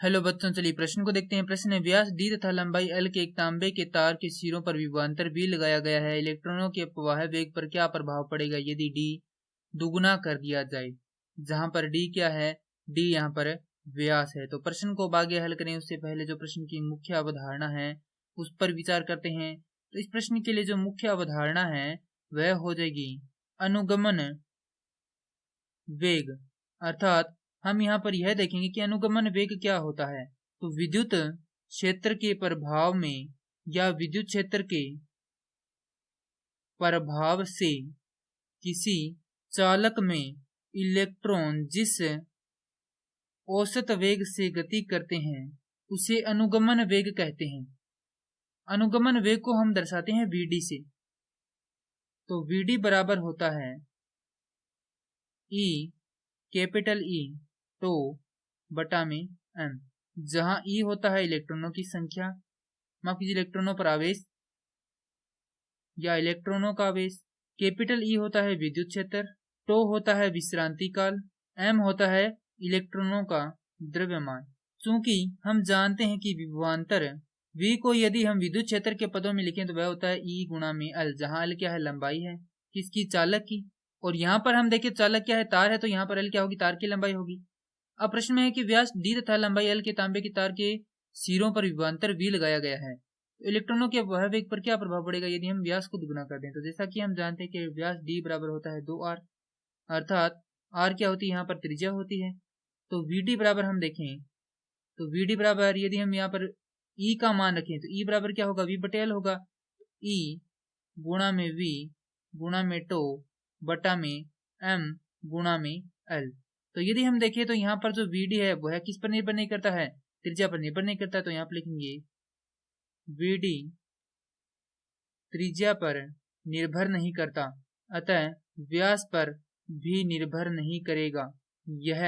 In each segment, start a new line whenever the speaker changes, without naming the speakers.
Hello बच्चों, चलिए प्रश्न को देखते हैं। प्रश्न है, व्यास डी तथा लंबाई एल के एक तांबे के तार के सिरों पर विभवांतर बी लगाया गया है। इलेक्ट्रॉनों के अपवाह वेग पर क्या प्रभाव पड़ेगा यदि डी दुगुना कर दिया जाए। जहां पर डी क्या है, डी यहाँ पर व्यास है। तो प्रश्न को आगे हल करें उससे पहले जो प्रश्न की मुख्य अवधारणा है उस पर विचार करते हैं। तो इस प्रश्न के लिए जो मुख्य अवधारणा है वह हो जाएगी अनुगमन वेग। अर्थात हम यहाँ पर यह देखेंगे कि अनुगमन वेग क्या होता है। तो विद्युत क्षेत्र के प्रभाव में या विद्युत क्षेत्र के प्रभाव से किसी चालक में इलेक्ट्रॉन जिस औसत वेग से गति करते हैं उसे अनुगमन वेग कहते हैं। अनुगमन वेग को हम दर्शाते हैं Vd से। तो Vd बराबर होता है E कैपिटल E तो बटा में m, जहां E होता है इलेक्ट्रॉनों की संख्या, माफ कीजिए इलेक्ट्रॉनों पर आवेश या इलेक्ट्रॉनों का आवेश, कैपिटल E होता है विद्युत क्षेत्र, टो होता है विश्रांति काल, m होता है इलेक्ट्रॉनों का द्रव्यमान। चूंकि हम जानते हैं कि विभवांतर V को यदि हम विद्युत क्षेत्र के पदों में लिखें तो वह होता है E गुणा में L, जहां L क्या है, लंबाई है किसकी, चालक की। और यहाँ पर हम देखें चालक क्या है, तार है, तो यहाँ पर L क्या होगी, तार की लंबाई होगी। अब प्रश्न में है कि व्यास D तथा लंबाई L के तांबे के तार के सिरों पर विभवांतर V लगाया गया है। तो इलेक्ट्रॉनों के वह वेग पर क्या प्रभाव पड़ेगा यदि हम व्यास को दुगुना कर दें। तो जैसा कि हम जानते हैं कि व्यास D बराबर होता है 2r, अर्थात r क्या होती है, यहाँ पर त्रिज्या होती है। तो Vd बराबर हम देखें तो Vd बराबर यदि हम यहाँ पर E का मान रखें तो E बराबर क्या होगा, V बटे L होगा। E गुणा में V गुणा में टो बटा में M गुणा में L। तो यदि हम देखें तो यहाँ पर जो Vd है वह किस पर निर्भर नहीं करता है, त्रिज्या पर निर्भर नहीं करता। तो यहाँ पर लिखेंगे Vd त्रिज्या पर निर्भर नहीं करता, अतः व्यास पर भी निर्भर नहीं करेगा, यह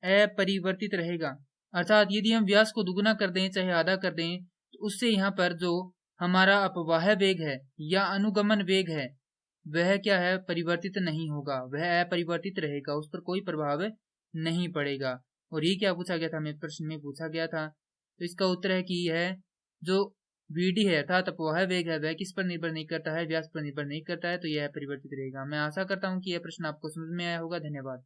अपरिवर्तित रहेगा। अर्थात यदि हम व्यास को दुगुना कर दें चाहे आधा कर दें तो उससे यहाँ पर जो हमारा अपवाह वेग है या अनुगमन वेग है वह क्या है, परिवर्तित नहीं होगा, वह अपरिवर्तित रहेगा, उस पर कोई प्रभाव नहीं पड़ेगा। और ये क्या पूछा गया था, हमें प्रश्न में पूछा गया था। तो इसका उत्तर है कि यह जो Vd है अर्थात अपवाह वेग है वह किस पर निर्भर नहीं करता है, व्यास पर निर्भर नहीं करता है, तो यह परिवर्तित रहेगा। मैं आशा करता हूँ कि यह प्रश्न आपको समझ में आया होगा। धन्यवाद।